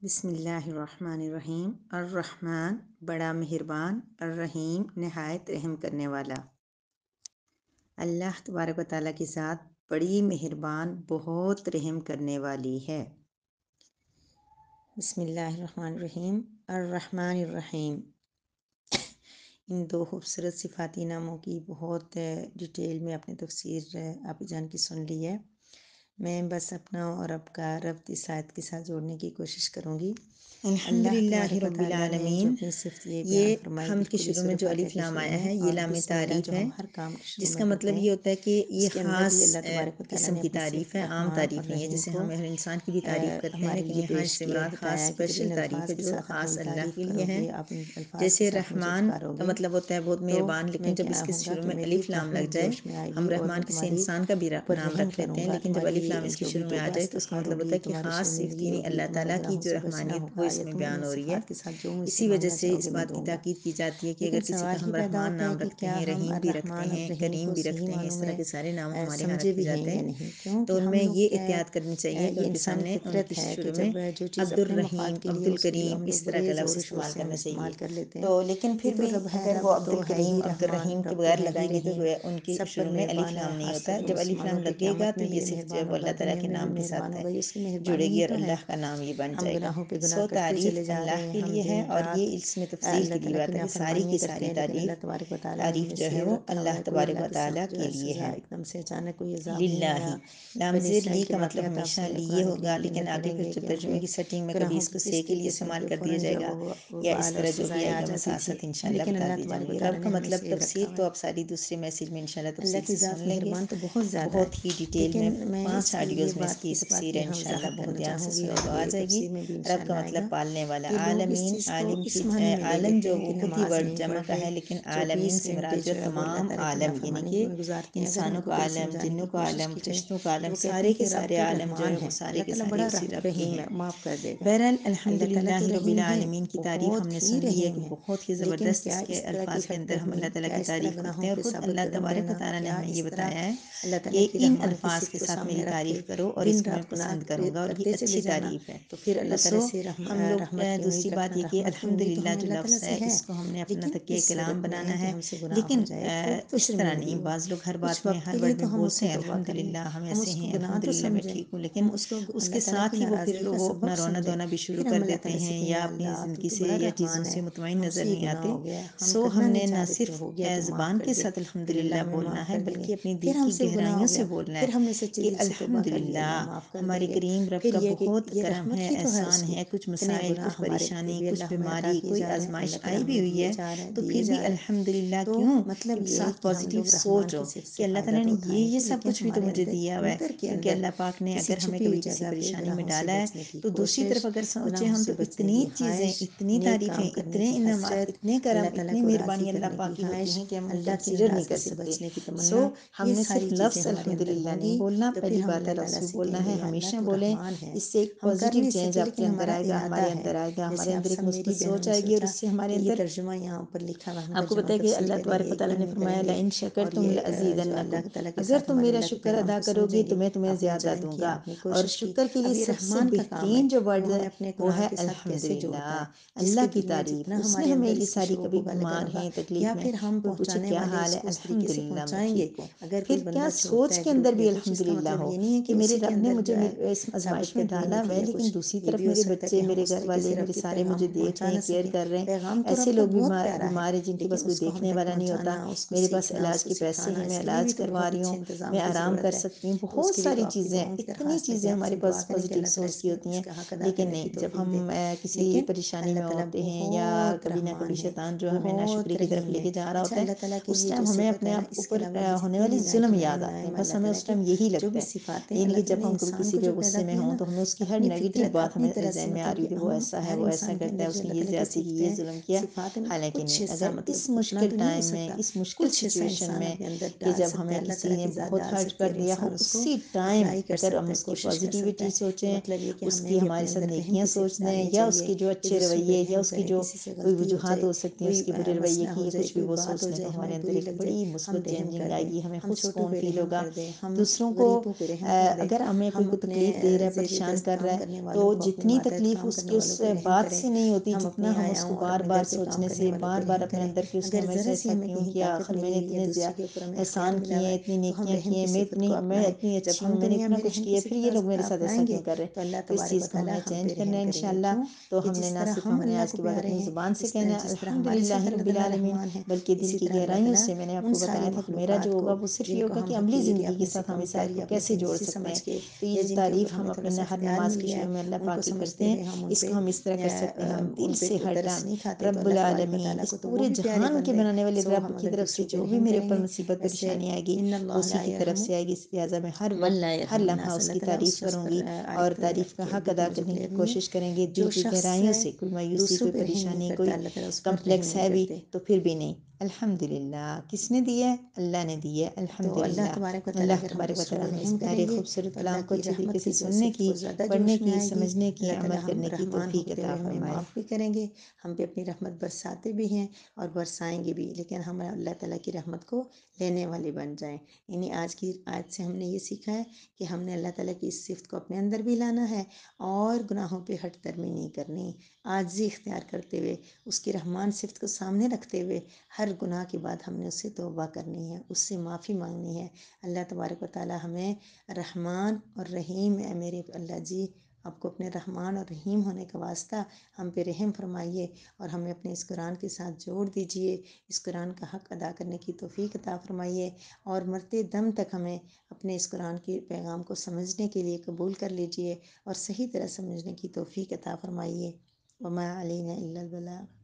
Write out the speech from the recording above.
بسم اللہ الرحمن الرحیم۔ الرحمن بڑا مہربان، الرحیم نہایت رحم کرنے والا۔ اللہ تبارک و تعالیٰ کی ذات بڑی مہربان، بہت رحم کرنے والی ہے۔ بسم اللہ الرحمن الرحیم۔ الرحمن الرحیم، ان دو خوبصورت صفاتی ناموں کی بہت ڈیٹیل میں اپنی تفسیر آپ جان کی سن لی ہے۔ میں بس اپنا اور آپ کا ربط اس آیت کے ساتھ جوڑنے کی کوشش کروں گی۔ الحمدللہ رب العالمین، یہ حمد کے شروع میں جو الف لام آیا ہے یہ لام تعریف ہے، جس کا مطلب یہ ہوتا ہے کہ یہ خاص قسم کی تعریف ہے، عام تعریف نہیں ہے۔ جیسے ہم ہر انسان کی بھی تعریف کرتے ہیں، لیکن یہاں اس سے مراد خاص اسپیشل تعریف ہے جو خاص اللہ کے لیے ہے۔ جیسے رحمان کا مطلب ہوتا ہے بہت مہربان، لیکن جب اس کے شروع میں الف لام لگ جائے، ہم رحمان کسی انسان کا بھی نام رکھ لیتے ہیں، لیکن جب الف لام اس کے شروع میں آ جائے تو اس کا مطلب ہوتا ہے کہ خاص صفت یعنی اللہ تعالیٰ کی جو رحمانیت وہ اس میں بیان ہو رہی ہے۔ اسی وجہ سے اس بات کی تاکید کی جاتی ہے کہ اگر کسی کا ہم رحمان نام رکھتے ہیں، رحیم بھی رکھتے ہیں، کریم بھی رکھتے ہیں، اس طرح کے سارے نام ہمارے یہاں رکھے جاتے ہیں، تو ان میں یہ احتیاط کرنی چاہیے کہ ان کے سامنے ان کے شروع میں عبد الرحیم، عبد الکریم اس طرح کا لفظ استعمال کرنا چاہیے۔ تو لیکن پھر بھی اگر وہ عبد الکریم، عبد الرحیم کے بغیر لگائیں گے تو ان کے شروع میں الف لام نہیں ہوتا۔ جب الف لام لگے گا تو یہ صرف جو اللہ تعالیٰ کے نام کے ساتھ جڑے گی اور اللہ کا نام یہ بن جائے گا۔ سو تعریف اللہ کے لیے ہے، اور یہ اس میں تفصیل کی بھی بات ہے کہ ساری کی ساری تعریف جو ہے وہ اللہ تبارک و تعالیٰ کے لیے ہے۔ للہ، لام زیر لی کا مطلب ہمیشہ لیے ہوگا، لیکن آگے پھر جب ترجمے کی سیٹنگ میں کبھی اس کو سے کے لیے استعمال کر دیا جائے گا، یا اس طرح جو بھی آئے گا میں ساتھ ساتھ انشاءاللہ بتا دی جائیں گے۔ رب کا مطلب تفسیر تو آپ ساری دوسرے میسیج میں انشاءاللہ تفصیل سے سن لیں گے، بہت ہی ڈیٹیل میں 5 آڈیوز میں اس کی تفسیر ہے، انشاءاللہ بہت دھیان سے سنو تو آ جائے گی۔ رب کا مطلب پالنے والا، عالمین، عالم کی عالم جو وہ خود ہی ورڈ جمع کا ہے، لیکن عالمین سے مراد جو تمام عالم، یعنی کہ انسانوں کا عالم، جنوں کا عالم، فرشتوں کا عالم، سارے کے سارے عالم جو ہے وہ سارے کے سارے اسی رب کے ہیں۔ بہرحال الحمدللہ رب العالمین کی تعریف ہم نے سن لی ہے کہ بہت ہی زبردست اس کے الفاظ کے اندر ہم اللہ تعالیٰ کی تعریف کرتے ہیں، اور خود اللہ تبارک و تعالیٰ نے ہمیں یہ بتایا ہے کہ ان الفاظ کے ساتھ میری تعریف کرو اور اس کو میں پسند کروں گا، اور یہ اچھی تعریف ہے۔ تو سو ہم لوگ دوسری بات یہ کہ الحمدللہ جو لفظ ہے اس کو ہم نے اپنا تکیہ کلام بنانا ہے، لیکن اس طرح نہیں۔ بعض لوگ ہر بات میں، ہر ورڈ میں بولتے ہیں الحمدللہ ہم ایسے ہیں، الحمدللہ میں ٹھیک ہوں، لیکن اس کے ساتھ ہی وہ پھر وہ اپنا رونا دھونا بھی شروع کر دیتے ہیں، یا اپنی زندگی سے یا چیزوں سے مطمئن نظر نہیں آتے۔ سو ہم نے نہ صرف زبان کے ساتھ الحمدللہ بولنا ہے، بلکہ اپنی دل کی گہرائیوں سے بولنا ہے کہ الحمدللہ ہمارے کریم رب کا بہت کرم ہے، احسان ہے۔ کچھ مسائل، کچھ پریشانی، کچھ بیماری، کوئی آزمائش آئی بھی ہوئی ہے تو پھر بھی الحمدللہ کیوں، کہ ساتھ پازیٹیو سوچ ہو کہ اللہ تعالیٰ نے یہ سب کچھ بھی تو مجھے دیا ہوا ہے، کیونکہ اللہ پاک نے اگر ہمیں کبھی کسی پریشانی میں ڈالا ہے تو دوسری طرف اگر سوچیں ہم تو اتنی چیزیں، اتنی تعریفیں، اتنے انعامات، اتنے کرم، اتنی مہربانی اللہ پاک کی ہوتی ہیں کہ ہم ان کو کنسیڈر نہیں کر سکتے۔ سو ہم نے صرف لفظ الحمدللہ نہیں بولنا، پہلی بات ہے لفظ بھی بولنا ہے، ہمیشہ بولیں۔ اس سے ایک پازیٹیو چینج آپ کے اندر آئے گا، ہمارے اندر آئے گا، ہمارے اندر ایک مثبت سوچ آئے گی، اور اس سے ہمارے اندر، آپ کو پتہ ہے کہ اللہ تبارک و تعالیٰ نے فرمایا لئن شکرتم لأزیدنکم، اگر تم میرا شکر ادا کرو گے تو میں تمہیں زیادہ دوں گا۔ اور شکر کے لیے سب سے بہترین جو ورڈ ہے وہ ہے الحمدللہ، اللہ کی تعریف۔ اس نے ہمیں یہ ساری کبھی بیمار ہیں، تکلیف میں، کوئی پوچھے کیا حال ہے، الحمدللہ میں ٹھیک ہوں۔ پھر کیا سوچ کے اندر بھی الحمدللہ ہو کہ میرے رب نے مجھے اس آزمائش میں ڈالا ہوا ہے، لیکن دوسری طرف میرے بچے، میرے گھر والے، میرے سارے مجھے دیکھ رہے ہیں، کیئر کر رہے ہیں۔ ایسے لوگ بھی بیمار ہیں جن کے پاس کوئی دیکھنے والا نہیں ہوتا، میرے پاس علاج کے پیسے ہیں، میں علاج کروا رہی ہوں، میں آرام کر سکتی ہوں، بہت ساری چیزیں، اتنی چیزیں ہمارے پاس پازیٹیو سوچ کی ہوتی ہیں۔ لیکن نہیں، جب ہم کسی پریشانی میں ہوتے ہیں، یا کبھی نہ کبھی شیطان جو ہمیں ناشکری کی طرف لے کے جا رہا ہوتا ہے، اس ٹائم ہمیں اپنے آپ اوپر ہونے والی ظلم یاد آتے ہیں، بس ہمیں اس ٹائم یہی لگتا ہے، یعنی کہ جب ہم کبھی کسی پہ غصے میں ہوں تو ہمیں اس کی ہر نیگیٹو بات ہمیں ذہن میں آ رہی ہوتی ہے، وہ ایسا ہے، وہ ایسا کرتا ہے، اس نے یہ زیادتی کی، یہ ظلم کیا۔ حالانکہ نہیں، اگر اس مشکل ٹائم میں، اس مشکل سچویشن میں، کہ جب ہمیں کسی نے بہت ہرٹ کر دیا ہو، اسی ٹائم اگر ہم اس کی پازیٹیوٹی سوچیں، اس کی ہمارے ساتھ نیکیاں سوچ دیں، یا اس کے جو اچھے رویے، یا اس کی جو کوئی وجوہات ہو سکتی ہیں اس کے برے رویے کی، یا کچھ بھی وہ سوچ لیں، تو ہمارے اندر ایک بڑی مثبت چینجنگ آئے گی، ہمیں خود سکون فیل ہوگا۔ دوسروں کو رحم کر دے۔ اگر ہمیں کوئی ہم کو اپنے تکلیف دے رہا ہے، زیر پریشان دست کر رہا کام ہے، کرنے تو والوں کو، اپنے جتنی ماتحت تکلیف کام اس کرنے کی اس والوں پہ رحم بات کرے۔ سے نہیں ہوتی ہم جتنا اپنے ہم اس آیاؤں کو اور بار اپنے بار گھر پہ کام سوچنے کرنے سے، والوں بار پہ بار رحم اپنے کرے۔ اندر کہ اس نے اگر ہمیں سے ذرا سی ایسا ہمیں کیوں کہیں کیا، طاقت آخر میں ملی نے ہوئی ہے اتنے دوسرے کے اوپر ہمیں احسان اختیار ملا کیے ہوا ہیں، ہے، اتنی تو ہم نیکیاں کی رحم ہیں، کی صفت کو میں اپنائیں۔ اتنی جب اچھی ہم ہوں، میں نے دنیا اتنا میں کچھ رحم کی کیا ہے، پھر صفت یہ لوگ میرے ساتھ ایسا اپنائیں گے کیوں کر رہے تو ہیں؟ اللہ تو اس تبارک و چیز کا تعالیٰ ہمیں ہم چینج پہ کرنا رحم ہے کریں گے۔ انشاءاللہ۔ کیوں تو کہ ہم نے جس نہ طرح صرف ہم ہمیں اللہ آج کو کے بعد پیارے اپنی ہیں، زبان سے کہنا ہے جس طرح ہمارے الحمدللہ ساتھ اللہ رب تعالیٰ العالمین، رحمان ہے، بلکہ دل اسی کی طرح اللہ گہرائیوں تعالیٰ سے میں نے آپ ان کو ساری بتایا تھا کہ میرا جو مخلوقات ہوگا کو وہ صرف یہ جن کو ہوگا ہم کہ عملی حقیر یا زندگی کے اپنے سے ساتھ ہم اس کمتر آیت کو یا اپنے سے کیسے جوڑ نیچی سکتے ہیں۔ سمجھ کے، تو یہ یا جو جن کے اوپر تعریف ہم ہمیں تھوڑا اپنی سا ہر اختیار نماز مل کے گیا ہے، شروع میں اللہ ان پاک کو کی سمجھتے پڑھتے ہیں، ہوئے ہم ان اس پہ کو ہم اس طرح کر سکتے ہیں، ہم دل ان پہ سے ہر ترس ٹائم نہیں کھاتے، تو رب اللہ تبارک و العالمین، تعالیٰ اس کو تو وہ پورے بھی پیارے جہان کے بندے، بنانے والے سو رب ہم کی اگر طرف سے دوسروں پہ جو بھی رحم میرے کریں اوپر گے۔ مصیبت ایسے پریشانی آئے گی ان وہ اللہ اسی لا کی طرف یرحم سے آئے گی، لہٰذا میں ہر من وقت لا ہر یرحم لمحہ الناس۔ اس اللہ کی تعالیٰ اس تعریف شخص کروں پر گی اور آیت تعریف کا کے حق بھی ادا مجھے کرنے کلیئر کی نہیں ہے۔ کوشش کریں گے۔ دل جو کی شخص گہرائیوں سے کوئی مایوسی، دوسروں کوئی پہ رحم نہیں پریشانی، کرتا، کوئی اللہ تعالیٰ اس پر رحم کمپلیکس نہیں ہے بھی، کرتے۔ تو پھر بھی نہیں، الحمدللہ کس نے دی ہے؟ اللہ نے دی ہے، تو اللہ الحمدللہ۔ تبارک و تعالیٰ اللہ اگر ہم تبارک و دوسروں تعالیٰ پہ ہمیں اس رحم کریں پیارے گے خوبصورت تو کلام اللہ کو کی اچھے طریقے رحمت سے کی جو سننے صفت کی، وہ زیادہ پڑھنے جوش میں کی، آئے گی۔ سمجھنے کی، اللہ عمل تعالیٰ ہم کرنے کی رحمان ہو توفیق کے عطا ہوئے ہمیں فرمائے۔ معاف بھی کریں گے، ہم پہ اپنی رحمت برساتے بھی ہیں اور برسائیں گے بھی، لیکن ہم اللہ تعالیٰ کی رحمت کو لینے والے بن جائیں۔ یعنی آج کی آیت سے ہم نے یہ سیکھا ہے کہ ہم نے اللہ تعالیٰ کی اس صفت کو اپنے اندر بھی لانا ہے اور گناہوں پہ ہٹ درمی نہیں کرنی، عاجزی اختیار کرتے ہوئے، اس کی رحمان صفت کو سامنے رکھتے ہوئے ہر گناہ کے بعد ہم نے اس سے توبہ کرنی ہے، اس سے معافی مانگنی ہے۔ اللہ تبارک و تعالیٰ ہمیں رحمان اور رحیم، اے میرے اللہ جی، آپ کو اپنے رحمان اور رحیم ہونے کا واسطہ ہم پہ رحم فرمائیے اور ہمیں اپنے اس قرآن کے ساتھ جوڑ دیجئے، اس قرآن کا حق ادا کرنے کی توفیق عطا فرمائیے اور مرتے دم تک ہمیں اپنے اس قرآن کے پیغام کو سمجھنے کے لیے قبول کر لیجئے اور صحیح طرح سمجھنے کی توفیق عطا فرمائیے۔ وما علینا الا البلاغ۔